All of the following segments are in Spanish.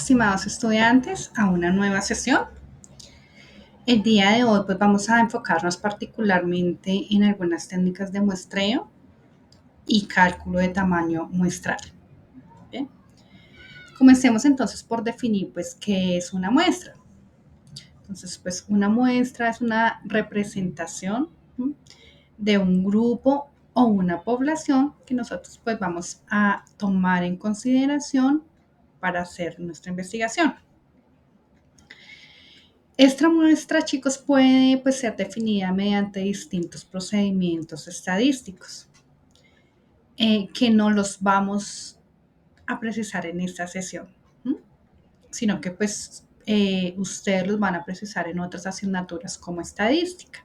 estimados estudiantes, a una nueva sesión. El día de hoy pues vamos a enfocarnos particularmente en algunas técnicas de muestreo y cálculo de tamaño muestral. ¿Bien? Comencemos entonces por definir pues qué es una muestra. Entonces pues una muestra es una representación de un grupo o una población que nosotros pues vamos a tomar en consideración para hacer nuestra investigación. Esta muestra, chicos, puede pues, ser definida mediante distintos procedimientos estadísticos que no los vamos a precisar en esta sesión, ¿m? Sino que pues ustedes los van a precisar en otras asignaturas como estadística.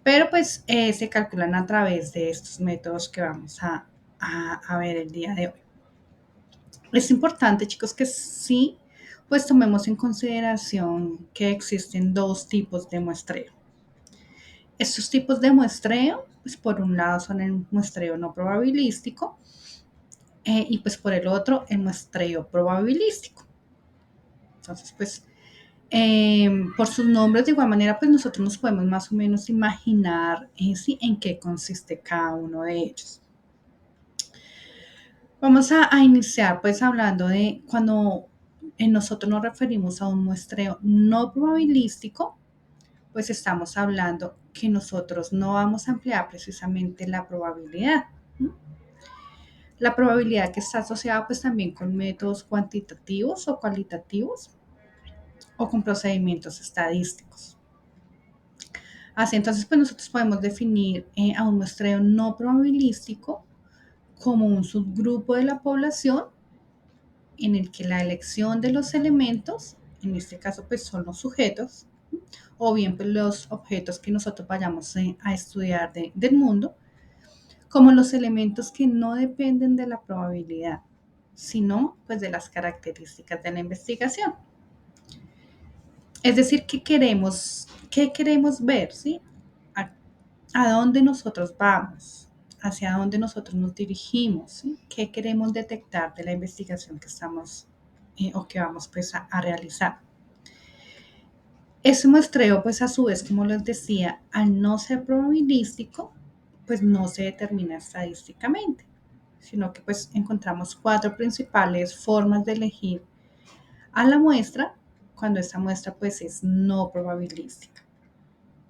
Pero pues se calculan a través de estos métodos que vamos a ver el día de hoy. Es importante, chicos, que sí, pues tomemos en consideración que existen dos tipos de muestreo. Estos tipos de muestreo, pues por un lado son el muestreo no probabilístico y pues por el otro el muestreo probabilístico. Entonces, pues por sus nombres de igual manera, pues nosotros nos podemos más o menos imaginar sí, en qué consiste cada uno de ellos. Vamos a iniciar pues hablando de cuando nosotros nos referimos a un muestreo no probabilístico, pues estamos hablando que nosotros no vamos a emplear precisamente la probabilidad. La probabilidad que está asociada pues también con métodos cuantitativos o cualitativos o con procedimientos estadísticos. Así entonces pues nosotros podemos definir a un muestreo no probabilístico como un subgrupo de la población en el que la elección de los elementos, en este caso pues son los sujetos, o bien pues los objetos que nosotros vayamos a estudiar del mundo, como los elementos que no dependen de la probabilidad, sino pues de las características de la investigación. Es decir, qué queremos ver, ¿sí? A dónde nosotros vamos, hacia dónde nosotros nos dirigimos, ¿sí? ¿Qué queremos detectar de la investigación que estamos o que vamos pues a realizar? Ese muestreo, pues a su vez, como les decía, al no ser probabilístico, pues no se determina estadísticamente, sino que pues encontramos cuatro principales formas de elegir a la muestra cuando esta muestra pues es no probabilística.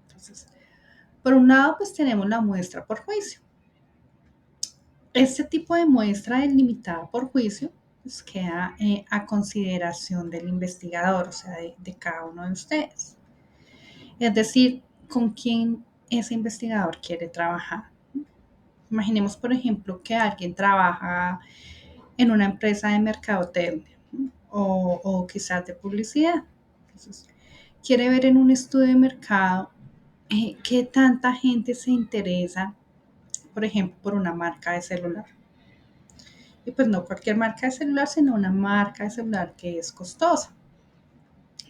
Entonces, por un lado pues tenemos la muestra por juicio. Este tipo de muestra delimitada por juicio pues queda a consideración del investigador, o sea, de cada uno de ustedes. Es decir, con quién ese investigador quiere trabajar. Imaginemos, por ejemplo, que alguien trabaja en una empresa de mercadotecnia o quizás de publicidad. Entonces, quiere ver en un estudio de mercado qué tanta gente se interesa, por ejemplo, por una marca de celular. Y pues no cualquier marca de celular, sino una marca de celular que es costosa,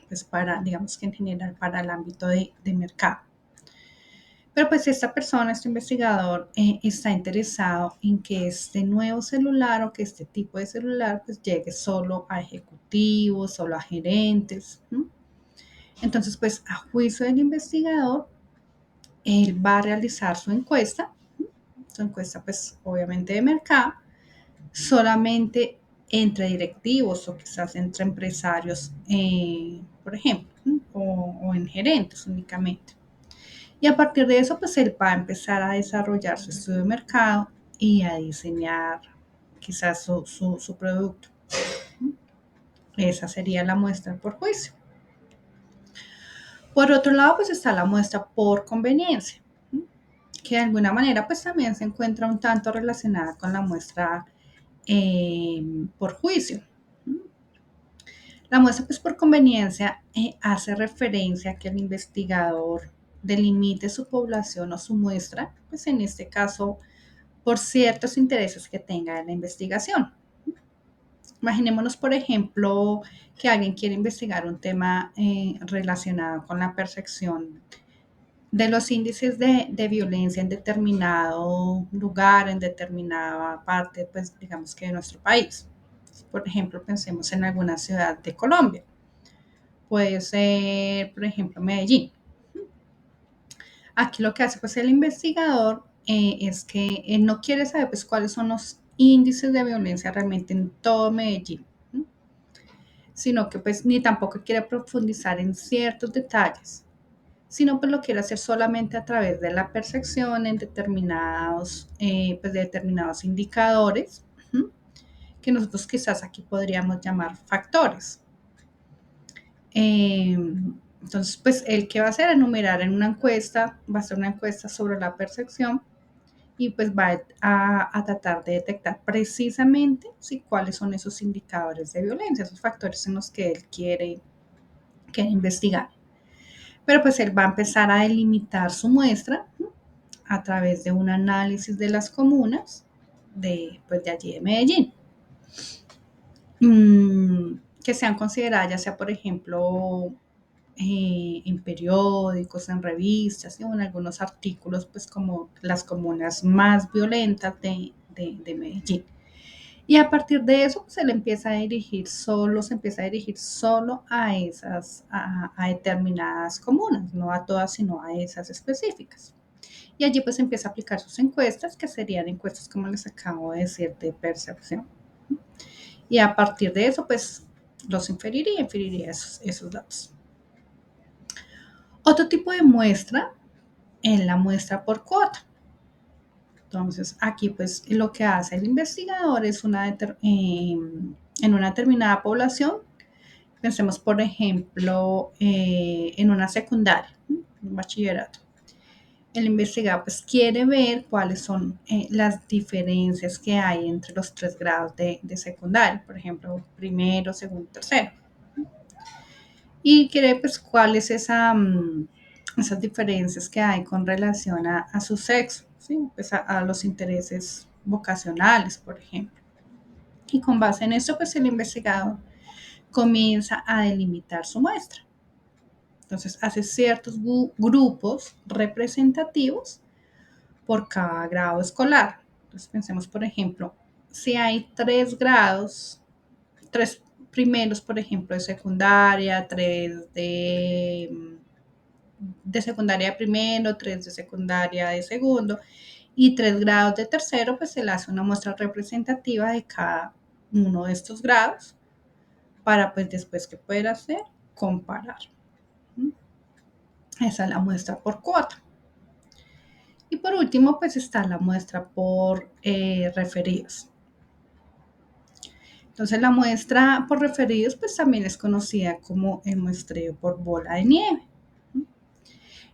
pues para, digamos que en general, para el ámbito de mercado. Pero pues esta persona, este investigador, está interesado en que este nuevo celular o que este tipo de celular pues llegue solo a ejecutivos, solo a gerentes. ¿No? Entonces pues a juicio del investigador, él va a realizar su encuesta pues obviamente de mercado, solamente entre directivos o quizás entre empresarios, por ejemplo, ¿no? o en gerentes únicamente. Y a partir de eso, pues él va a empezar a desarrollar su estudio de mercado y a diseñar quizás su producto. Esa sería la muestra por juicio. Por otro lado, pues está la muestra por conveniencia, que de alguna manera pues también se encuentra un tanto relacionada con la muestra por juicio. La muestra pues por conveniencia hace referencia a que el investigador delimite su población o su muestra, pues en este caso por ciertos intereses que tenga en la investigación. Imaginémonos, por ejemplo, que alguien quiere investigar un tema relacionado con la percepción de los índices de violencia en determinado lugar, en determinada parte, pues digamos que de nuestro país. por ejemplo, pensemos en alguna ciudad de Colombia. Puede ser, por ejemplo, Medellín. Aquí lo que hace pues el investigador es que él no quiere saber pues cuáles son los índices de violencia realmente en todo Medellín, ¿no? Sino que pues ni tampoco quiere profundizar en ciertos detalles, sino pues lo quiere hacer solamente a través de la percepción en determinados, pues de determinados indicadores, ¿no? Que nosotros quizás aquí podríamos llamar factores. Eh, entonces, pues él qué va a hacer, enumerar en una encuesta, va a hacer una encuesta sobre la percepción y pues va a tratar de detectar precisamente sí, cuáles son esos indicadores de violencia, esos factores en los que él quiere investigar. Pero pues él va a empezar a delimitar su muestra, ¿no? A través de un análisis de las comunas pues, de allí de Medellín. Que sean consideradas, ya sea por ejemplo en periódicos, en revistas y en algunos artículos, pues como las comunas más violentas de Medellín. Y a partir de eso se le empieza a dirigir solo, se empieza a dirigir solo a esas, a determinadas comunas, no a todas, sino a esas específicas. Y allí pues empieza a aplicar sus encuestas, que serían encuestas, como les acabo de decir, de percepción. Y a partir de eso, pues los inferiría esos datos. Otro tipo de muestra es la muestra por cuota. Entonces, aquí pues lo que hace el investigador es en una determinada población, pensemos por ejemplo en una secundaria, un bachillerato. El investigador pues quiere ver cuáles son las diferencias que hay entre los 3 grados de secundaria, por ejemplo, primero, segundo, tercero. Y quiere pues cuál es esas diferencias que hay con relación a su sexo, ¿sí? Pues a los intereses vocacionales, por ejemplo. Y con base en esto, pues el investigador comienza a delimitar su muestra. Entonces hace ciertos grupos representativos por cada grado escolar. Entonces pensemos, por ejemplo, si hay 3 grados, 3 primeros, por ejemplo, de secundaria, 3 de secundaria de primero, 3 de secundaria de segundo y 3 grados de tercero, pues se le hace una muestra representativa de cada uno de estos grados para pues después que poder hacer, comparar. Esa es la muestra por cuota. Y por último, pues está la muestra por referidos. Entonces la muestra por referidos pues también es conocida como el muestreo por bola de nieve.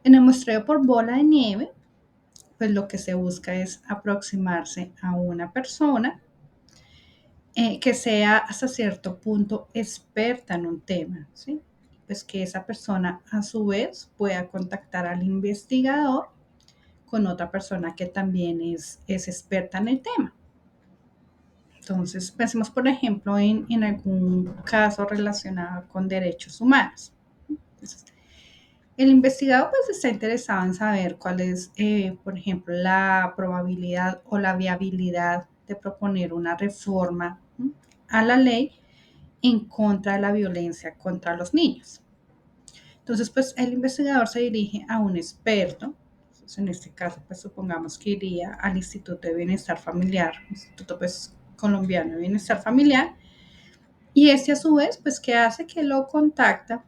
En el muestreo por bola de nieve, pues lo que se busca es aproximarse a una persona que sea hasta cierto punto experta en un tema, ¿sí? Pues que esa persona a su vez pueda contactar al investigador con otra persona que también es experta en el tema. Entonces, pensemos, por ejemplo, en algún caso relacionado con derechos humanos. Entonces, el investigador pues está interesado en saber cuál es, por ejemplo, la probabilidad o la viabilidad de proponer una reforma a la ley en contra de la violencia contra los niños. Entonces, pues el investigador se dirige a un experto. Entonces, en este caso, pues supongamos que iría al Instituto de Bienestar Familiar, Instituto pues Colombiano de Bienestar Familiar, y este a su vez, pues, ¿qué hace? Que lo contacta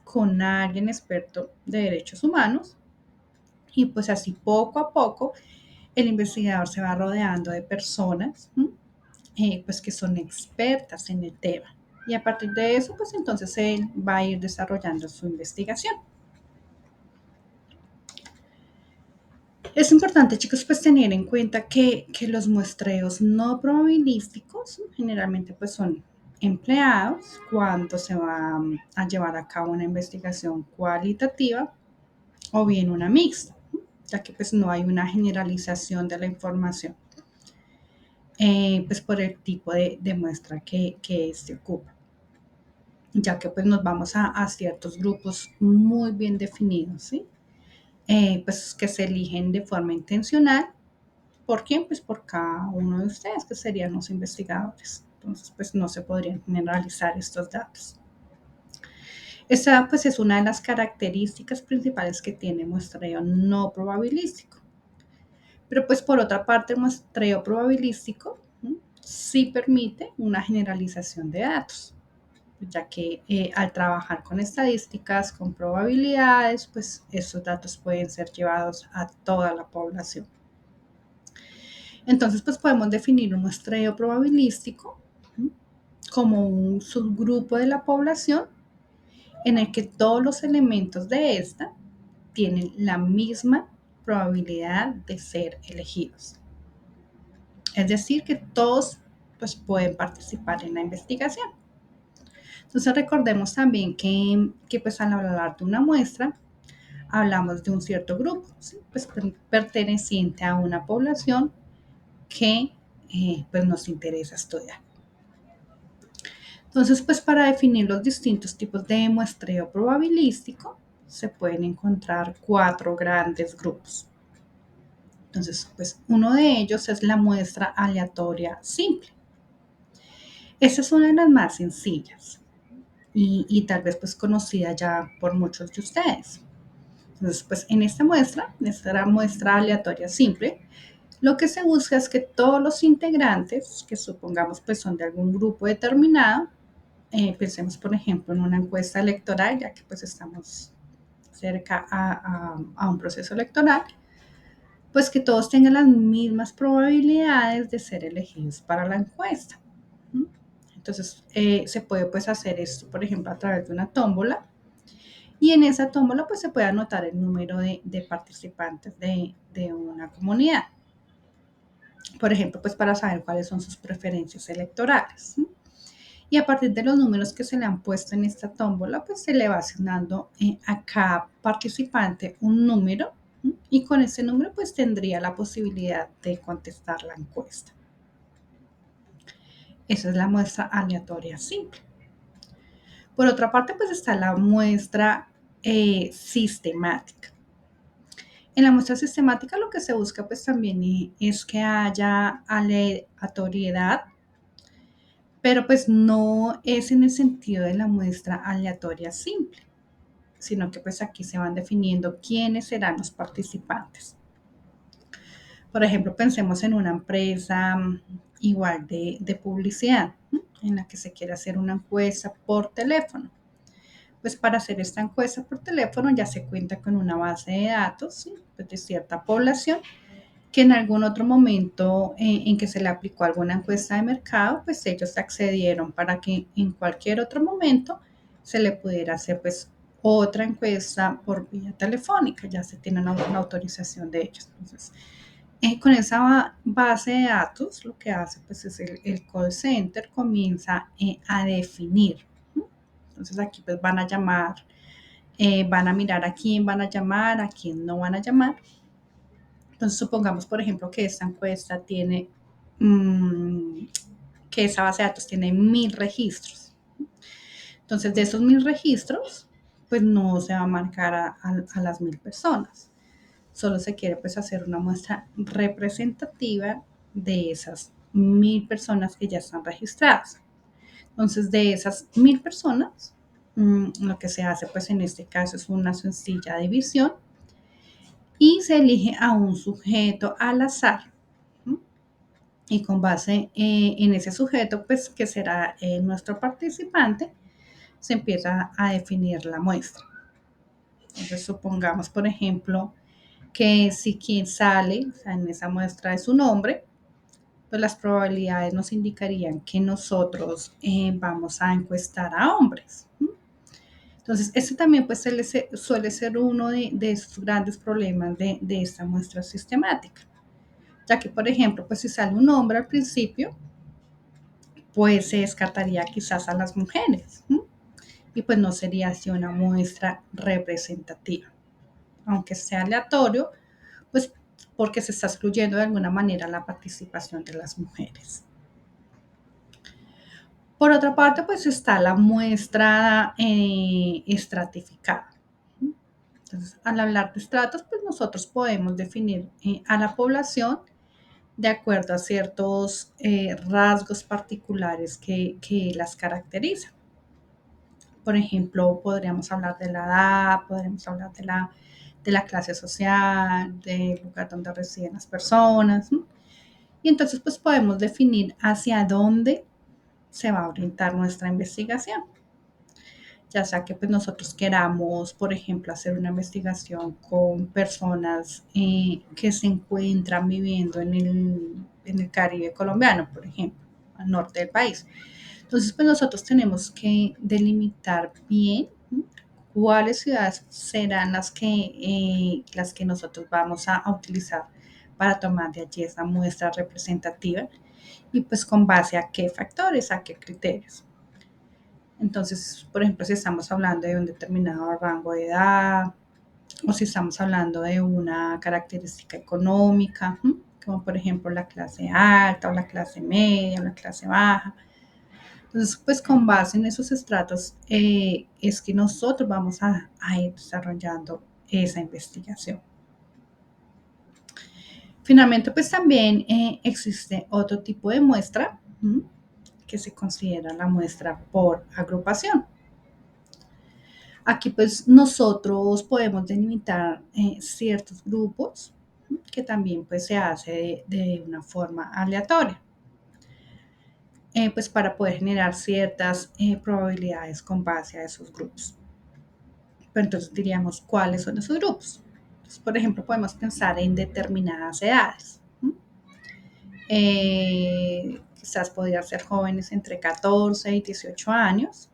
con alguien experto de derechos humanos y pues así poco a poco el investigador se va rodeando de personas pues que son expertas en el tema y a partir de eso pues entonces él va a ir desarrollando su investigación. Es importante, chicos, pues tener en cuenta que los muestreos no probabilísticos generalmente pues son empleados cuando se va a llevar a cabo una investigación cualitativa o bien una mixta, ya que pues no hay una generalización de la información, pues por el tipo de muestra que este ocupa, ya que pues nos vamos a ciertos grupos muy bien definidos, ¿sí? Pues que se eligen de forma intencional. ¿Por quién? Pues por cada uno de ustedes, que serían los investigadores. Entonces, pues no se podrían generalizar estos datos. Esta pues es una de las características principales que tiene muestreo no probabilístico. Pero pues por otra parte, el muestreo probabilístico sí permite una generalización de datos, ya que al trabajar con estadísticas, con probabilidades, pues esos datos pueden ser llevados a toda la población. Entonces, pues podemos definir un muestreo probabilístico como un subgrupo de la población en el que todos los elementos de esta tienen la misma probabilidad de ser elegidos. Es decir, que todos pues, pueden participar en la investigación. Entonces recordemos también que pues, al hablar de una muestra, hablamos de un cierto grupo, ¿sí? Pues, perteneciente a una población que pues, nos interesa estudiar. Entonces, pues para definir los distintos tipos de muestreo probabilístico, se pueden encontrar 4 grandes grupos. Entonces, pues uno de ellos es la muestra aleatoria simple. Esta es una de las más sencillas y tal vez pues conocida ya por muchos de ustedes. Entonces, pues en esta muestra aleatoria simple, lo que se busca es que todos los integrantes, que supongamos pues son de algún grupo determinado, pensemos por ejemplo en una encuesta electoral, ya que pues estamos cerca a un proceso electoral, pues que todos tengan las mismas probabilidades de ser elegidos para la encuesta. Entonces, se puede pues hacer esto, por ejemplo, a través de una tómbola, y en esa tómbola pues se puede anotar el número de participantes de una comunidad. Por ejemplo, pues para saber cuáles son sus preferencias electorales. Y a partir de los números que se le han puesto en esta tómbola, pues se le va asignando a cada participante un número y con ese número pues tendría la posibilidad de contestar la encuesta. Esa es la muestra aleatoria simple. Por otra parte, pues está la muestra sistemática. En la muestra sistemática lo que se busca pues también es que haya aleatoriedad, pero pues no es en el sentido de la muestra aleatoria simple, sino que pues aquí se van definiendo quiénes serán los participantes. Por ejemplo, pensemos en una empresa igual de publicidad, en la que se quiere hacer una encuesta por teléfono. Pues para hacer esta encuesta por teléfono ya se cuenta con una base de datos, ¿sí? Pues de cierta población que en algún otro momento en que se le aplicó alguna encuesta de mercado, pues ellos accedieron para que en cualquier otro momento se le pudiera hacer pues otra encuesta por vía telefónica, ya se tiene una autorización de ellos. Entonces, con esa base de datos, lo que hace pues es el call center comienza a definir. Entonces aquí pues van a llamar, van a mirar a quién van a llamar, a quién no van a llamar. Entonces, supongamos, por ejemplo, que esta encuesta tiene, que esa base de datos tiene 1000 registros. Entonces, de esos 1000 registros, pues no se va a marcar a las 1000 personas. Solo se quiere pues hacer una muestra representativa de esas 1000 personas que ya están registradas. Entonces, de esas 1000 personas, lo que se hace pues en este caso es una sencilla división y se elige a un sujeto al azar. Y con base en ese sujeto, pues que será nuestro participante, se empieza a definir la muestra. Entonces, supongamos, por ejemplo, que si quien sale, o sea, en esa muestra es un hombre, pues las probabilidades nos indicarían que nosotros vamos a encuestar a hombres. Entonces, ese también pues, suele ser uno de esos grandes problemas de esta muestra sistemática, ya que, por ejemplo, pues si sale un hombre al principio, pues se descartaría quizás a las mujeres, ¿sí? Y pues no sería así una muestra representativa, aunque sea aleatorio, pues porque se está excluyendo de alguna manera la participación de las mujeres. Por otra parte, pues está la muestra estratificada. Entonces, al hablar de estratos, pues nosotros podemos definir a la población de acuerdo a ciertos rasgos particulares que las caracterizan. Por ejemplo, podríamos hablar de la edad, podríamos hablar de la clase social, del lugar donde residen las personas, ¿no? Y entonces pues podemos definir hacia dónde se va a orientar nuestra investigación. Ya sea que pues nosotros queramos, por ejemplo, hacer una investigación con personas que se encuentran viviendo en el Caribe colombiano, por ejemplo, al norte del país. Entonces, pues nosotros tenemos que delimitar bien, ¿no?, cuáles ciudades serán las que nosotros vamos a utilizar para tomar de allí esa muestra representativa y pues con base a qué factores, a qué criterios. Entonces, por ejemplo, si estamos hablando de un determinado rango de edad o si estamos hablando de una característica económica, ¿m?, como por ejemplo la clase alta o la clase media o la clase baja. Entonces, pues con base en esos estratos es que nosotros vamos a ir desarrollando esa investigación. Finalmente, pues también existe otro tipo de muestra, ¿m?, que se considera la muestra por agrupación. Aquí pues nosotros podemos delimitar ciertos grupos, ¿m?, que también pues se hace de una forma aleatoria, pues para poder generar ciertas probabilidades con base a esos grupos. Pero entonces diríamos, ¿cuáles son esos grupos? Entonces, por ejemplo, podemos pensar en determinadas edades. Quizás podrían ser jóvenes entre 14 y 18 años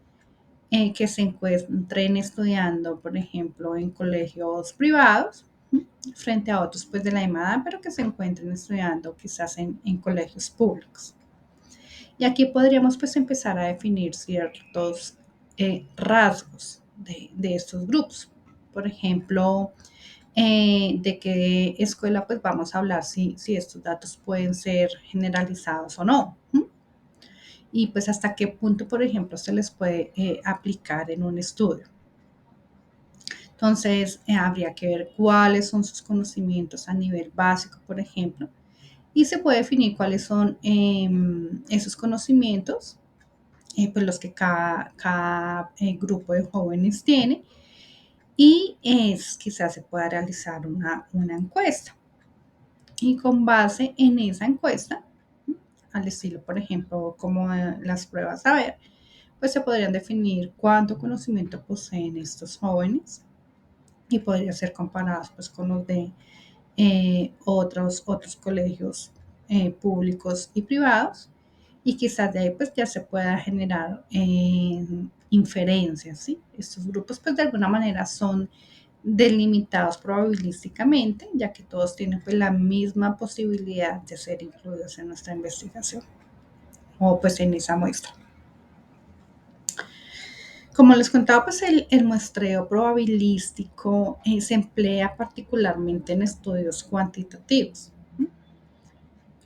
que se encuentren estudiando, por ejemplo, en colegios privados, ¿m?, frente a otros pues de la misma edad, pero que se encuentren estudiando quizás en colegios públicos. Y aquí podríamos pues empezar a definir ciertos rasgos de estos grupos. Por ejemplo, de qué escuela pues vamos a hablar si estos datos pueden ser generalizados o no. ¿M? Y pues hasta qué punto, por ejemplo, se les puede aplicar en un estudio. Entonces, habría que ver cuáles son sus conocimientos a nivel básico, por ejemplo, y se puede definir cuáles son esos conocimientos, pues los que cada grupo de jóvenes tiene, y quizás se pueda realizar una encuesta. Y con base en esa encuesta, al estilo, por ejemplo, como las pruebas saber, pues se podrían definir cuánto conocimiento poseen estos jóvenes y podría ser comparados pues con los de otros colegios públicos y privados y quizás de ahí pues ya se pueda generar inferencias, ¿sí? Estos grupos pues de alguna manera son delimitados probabilísticamente, ya que todos tienen pues la misma posibilidad de ser incluidos en nuestra investigación o pues en esa muestra. Como les contaba, pues el muestreo probabilístico se emplea particularmente en estudios cuantitativos.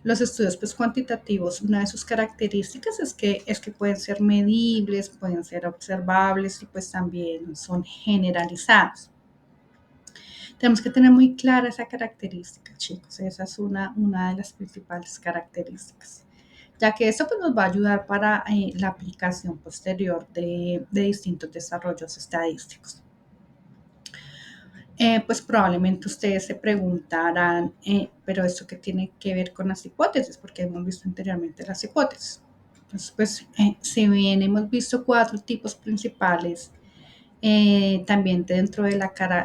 Los estudios pues, cuantitativos, una de sus características es que pueden ser medibles, pueden ser observables y pues también son generalizados. Tenemos que tener muy clara esa característica, chicos. Esa es una de las principales características, ya que eso pues, nos va a ayudar para la aplicación posterior de distintos desarrollos estadísticos. Pues probablemente ustedes se preguntarán, pero ¿esto qué tiene que ver con las hipótesis? Porque hemos visto anteriormente las hipótesis. Entonces, pues, si bien hemos visto cuatro tipos principales, también dentro de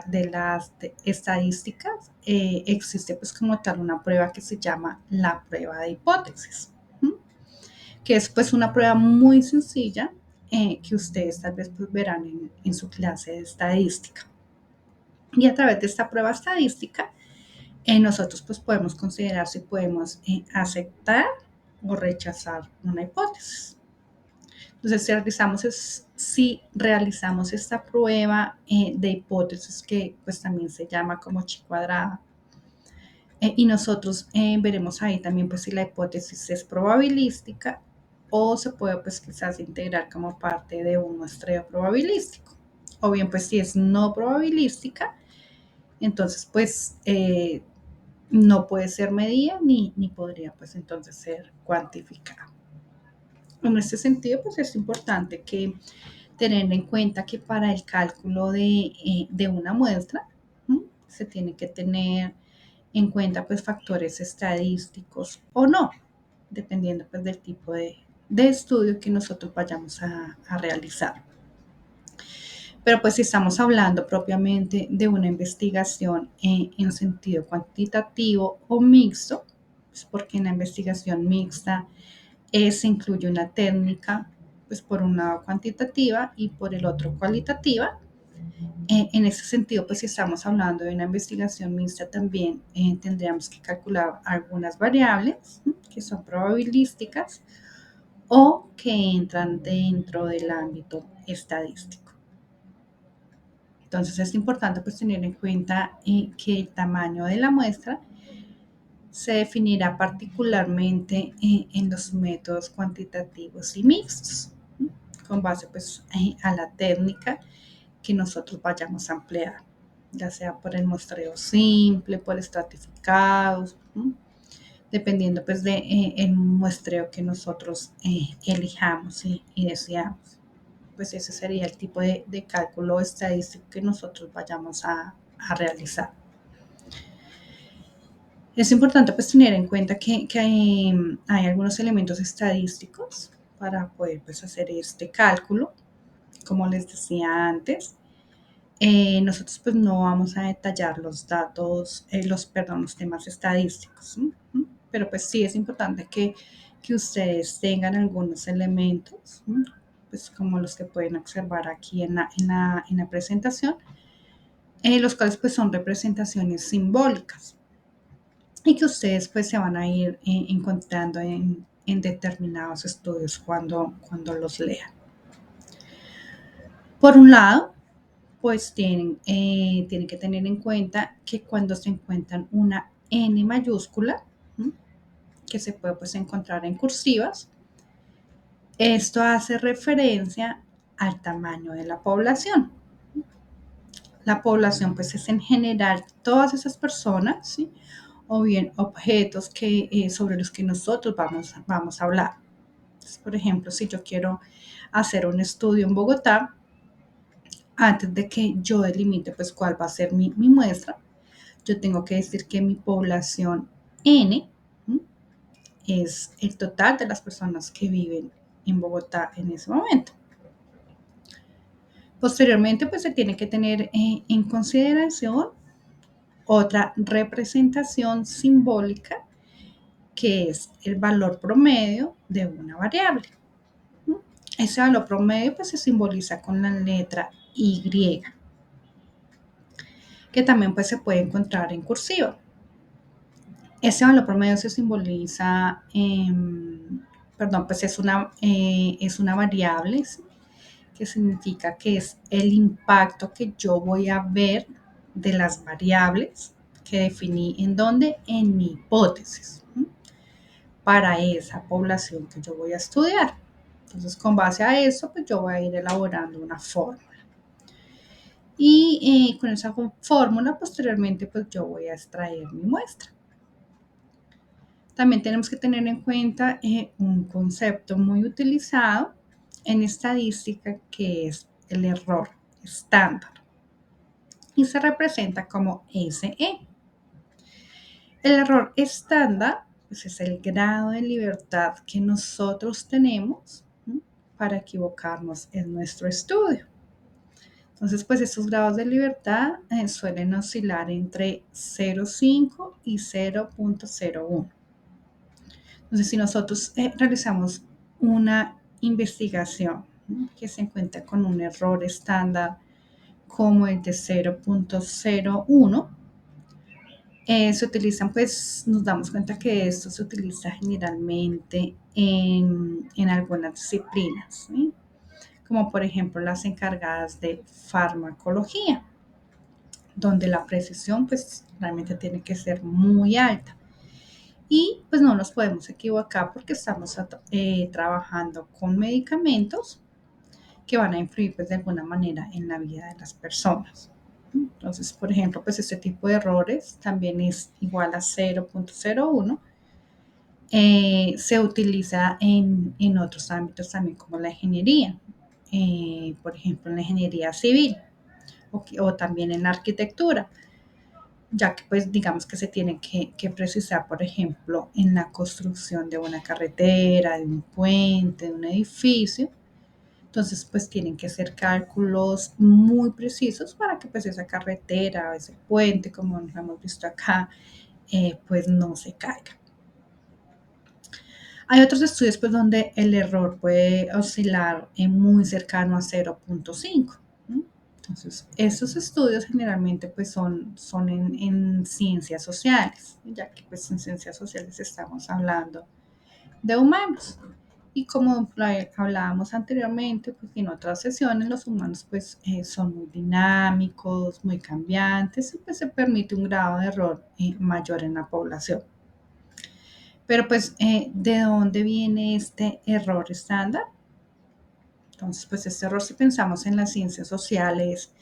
de las estadísticas existe pues como tal una prueba que se llama la prueba de hipótesis, ¿m?, que es pues una prueba muy sencilla que ustedes tal vez pues, verán en su clase de estadística. Y a través de esta prueba estadística, nosotros pues podemos considerar si podemos aceptar o rechazar una hipótesis. Entonces, si realizamos esta prueba de hipótesis, que pues también se llama como chi cuadrada, y nosotros veremos ahí también pues si la hipótesis es probabilística o se puede pues quizás integrar como parte de un muestreo probabilístico. O bien pues si es no probabilística, entonces pues no puede ser medida ni podría pues entonces ser cuantificada. En este sentido, pues es importante que tener en cuenta que para el cálculo de una muestra, ¿m? Se tiene que tener en cuenta pues factores estadísticos o no, dependiendo pues del tipo de estudio que nosotros vayamos a realizar. Pero pues si estamos hablando propiamente de una investigación en sentido cuantitativo o mixto, pues porque en la investigación mixta se incluye una técnica, pues por un lado cuantitativa y por el otro cualitativa. En ese sentido, pues si estamos hablando de una investigación mixta también tendríamos que calcular algunas variables que son probabilísticas o que entran dentro del ámbito estadístico. Entonces es importante pues tener en cuenta que el tamaño de la muestra se definirá particularmente en los métodos cuantitativos y mixtos, ¿sí? Con base pues a la técnica que nosotros vayamos a emplear, ya sea por el muestreo simple, por estratificados, ¿sí? Dependiendo pues de el muestreo que nosotros elijamos y deseamos. Pues ese sería el tipo de cálculo estadístico que nosotros vayamos a realizar. Es importante pues tener en cuenta que hay algunos elementos estadísticos para poder pues hacer este cálculo. Como les decía antes, nosotros pues no vamos a detallar los datos, los temas estadísticos, ¿sí? Pero pues sí es importante que ustedes tengan algunos elementos, ¿sí? Pues como los que pueden observar aquí en la presentación, los cuales pues son representaciones simbólicas y que ustedes pues se van a ir encontrando en determinados estudios cuando los lean. Por un lado, pues tienen que tener en cuenta que cuando se encuentran una N mayúscula, ¿sí? Que se puede pues encontrar en cursivas, esto hace referencia al tamaño de la población. La población pues es en general todas esas personas, ¿sí? O bien objetos sobre los que nosotros vamos a hablar. Entonces, por ejemplo, si yo quiero hacer un estudio en Bogotá, antes de que yo delimite pues cuál va a ser mi muestra, yo tengo que decir que mi población N, ¿sí? Es el total de las personas que viven en Bogotá en ese momento. Posteriormente, pues se tiene que tener en consideración otra representación simbólica que es el valor promedio de una variable. Ese valor promedio pues se simboliza con la letra Y, que también pues se puede encontrar en cursiva. Ese valor promedio se simboliza, perdón, pues es una variable, ¿sí? Que significa que es el impacto que yo voy a ver de las variables que definí en dónde, en mi hipótesis, ¿sí? Para esa población que yo voy a estudiar. Entonces, con base a eso, pues yo voy a ir elaborando una fórmula. Y con esa fórmula, posteriormente, pues yo voy a extraer mi muestra. También tenemos que tener en cuenta un concepto muy utilizado en estadística que es el error estándar y se representa como SE. El error estándar pues, es el grado de libertad que nosotros tenemos, ¿sí? Para equivocarnos en nuestro estudio. Entonces, pues estos grados de libertad suelen oscilar entre 0,5 y 0,01. Entonces, si nosotros realizamos una investigación, ¿no? Que se encuentra con un error estándar como el de 0,01, se utilizan, pues nos damos cuenta que esto se utiliza generalmente en algunas disciplinas, ¿sí? Como por ejemplo las encargadas de farmacología, donde la precisión pues realmente tiene que ser muy alta. Y pues no nos podemos equivocar porque estamos trabajando con medicamentos que van a influir pues de alguna manera en la vida de las personas. Entonces, por ejemplo, pues este tipo de errores también es igual a 0,01. Se utiliza en otros ámbitos también como la ingeniería, por ejemplo en la ingeniería civil o también en la arquitectura, ya que pues digamos que se tiene que precisar, por ejemplo, en la construcción de una carretera, de un puente, de un edificio. Entonces, pues tienen que hacer cálculos muy precisos para que pues esa carretera, ese puente, como nos hemos visto acá, pues no se caiga. Hay otros estudios pues donde el error puede oscilar en muy cercano a 0,5. ¿No? Entonces, esos estudios generalmente pues son en ciencias sociales, ya que pues en ciencias sociales estamos hablando de humanos. Y como hablábamos anteriormente, pues en otras sesiones los humanos pues son muy dinámicos, muy cambiantes y pues se permite un grado de error mayor en la población. Pero pues, ¿de dónde viene este error estándar? Entonces, pues este error, si pensamos en las ciencias sociales,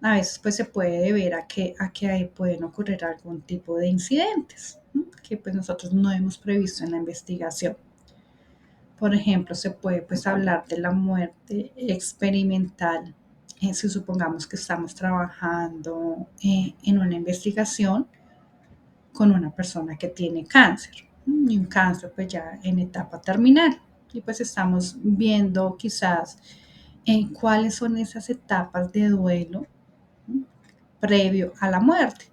a veces pues se puede deber a que ahí pueden ocurrir algún tipo de incidentes, ¿no? Que pues nosotros no hemos previsto en la investigación. Por ejemplo, se puede pues hablar de la muerte experimental, si supongamos que estamos trabajando en una investigación con una persona que tiene cáncer, y un cáncer pues ya en etapa terminal. Y pues estamos viendo quizás cuáles son esas etapas de duelo, ¿no? Previo a la muerte.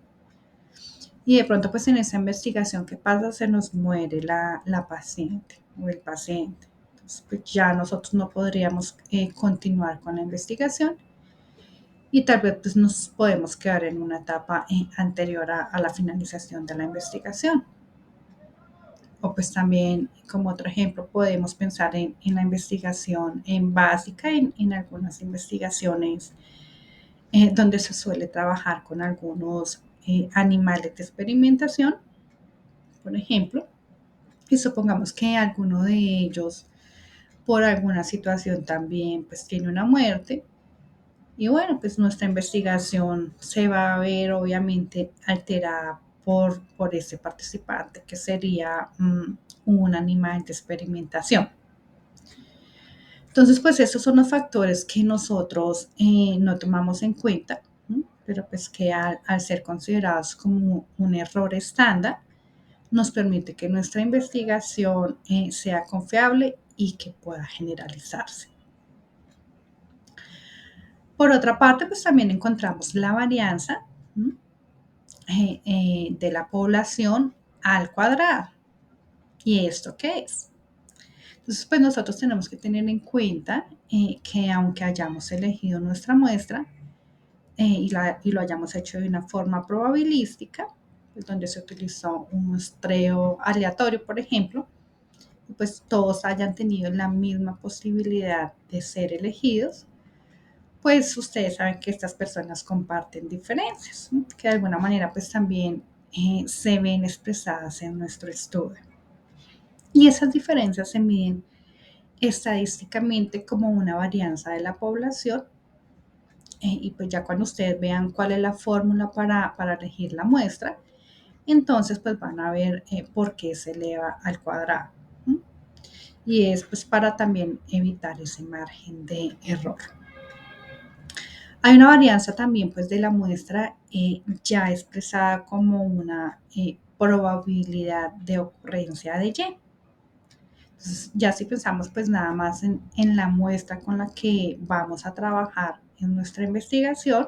Y de pronto pues en esa investigación, ¿qué pasa? Se nos muere la paciente o el paciente. Entonces pues ya nosotros no podríamos continuar con la investigación y tal vez pues nos podemos quedar en una etapa anterior a la finalización de la investigación. O pues también, como otro ejemplo, podemos pensar en la investigación en básica, en algunas investigaciones donde se suele trabajar con algunos animales de experimentación, por ejemplo, y supongamos que alguno de ellos, por alguna situación también, pues tiene una muerte. Y bueno, pues nuestra investigación se va a ver obviamente alterada por ese participante, que sería un animal de experimentación. Entonces, pues esos son los factores que nosotros no tomamos en cuenta, ¿no? Pero pues que al ser considerados como un error estándar, nos permite que nuestra investigación sea confiable y que pueda generalizarse. Por otra parte, pues también encontramos la varianza, ¿no? De la población al cuadrado. ¿Y esto qué es? Entonces, pues nosotros tenemos que tener en cuenta que aunque hayamos elegido nuestra muestra y lo hayamos hecho de una forma probabilística, pues donde se utilizó un muestreo aleatorio, por ejemplo, pues todos hayan tenido la misma posibilidad de ser elegidos, pues ustedes saben que estas personas comparten diferencias, ¿no? Que de alguna manera pues también se ven expresadas en nuestro estudio. Y esas diferencias se miden estadísticamente como una varianza de la población. Y pues ya cuando ustedes vean cuál es la fórmula para elegir la muestra, entonces pues van a ver por qué se eleva al cuadrado. ¿No? Y es pues para también evitar ese margen de error. Hay una varianza también pues de la muestra ya expresada como una probabilidad de ocurrencia de Y. Entonces, ya si pensamos pues nada más en la muestra con la que vamos a trabajar en nuestra investigación,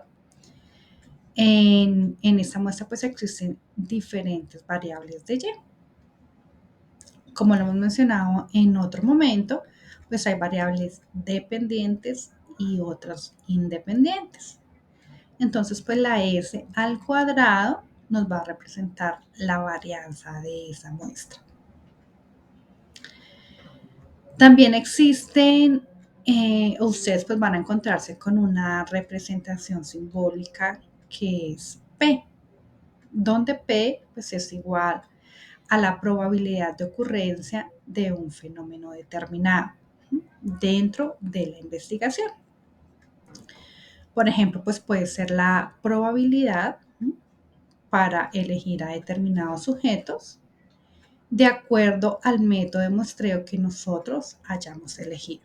en esta muestra pues existen diferentes variables de Y. Como lo hemos mencionado en otro momento, pues hay variables dependientes y otras independientes. Entonces, pues la S al cuadrado nos va a representar la varianza de esa muestra. También existen, ustedes pues van a encontrarse con una representación simbólica que es P, donde P pues es igual a la probabilidad de ocurrencia de un fenómeno determinado dentro de la investigación. Por ejemplo, pues puede ser la probabilidad para elegir a determinados sujetos de acuerdo al método de muestreo que nosotros hayamos elegido.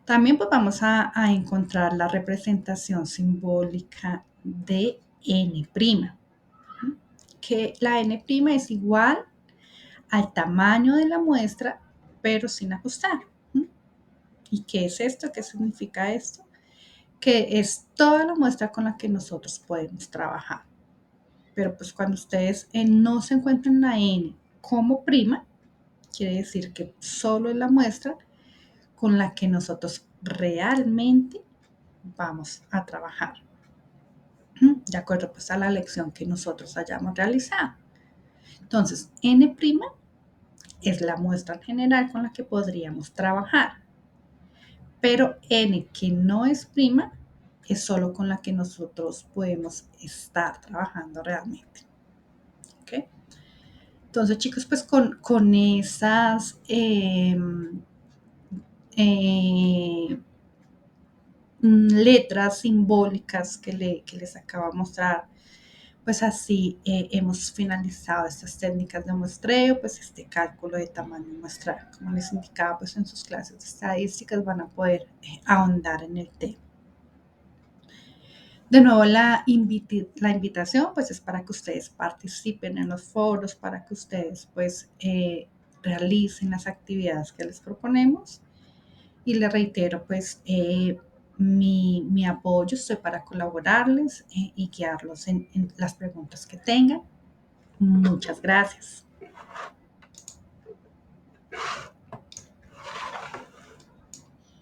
También pues vamos a encontrar la representación simbólica de n', que la n' es igual al tamaño de la muestra, pero sin ajustar. ¿Y qué es esto? ¿Qué significa esto? Que es toda la muestra con la que nosotros podemos trabajar. Pero pues cuando ustedes no se encuentran la n como prima, quiere decir que solo es la muestra con la que nosotros realmente vamos a trabajar, de acuerdo pues a la lección que nosotros hayamos realizado. Entonces, n' es la muestra general con la que podríamos trabajar, pero n que no es prima es solo con la que nosotros podemos estar trabajando realmente. ¿Okay? Entonces, chicos, pues con esas letras simbólicas que les acabo de mostrar, pues así hemos finalizado estas técnicas de muestreo, pues este cálculo de tamaño muestral. Como les indicaba, pues en sus clases de estadísticas van a poder ahondar en el tema. De nuevo, la invitación pues es para que ustedes participen en los foros, para que ustedes pues realicen las actividades que les proponemos. Y les reitero pues mi apoyo, estoy para colaborarles y guiarlos en las preguntas que tengan. Muchas gracias.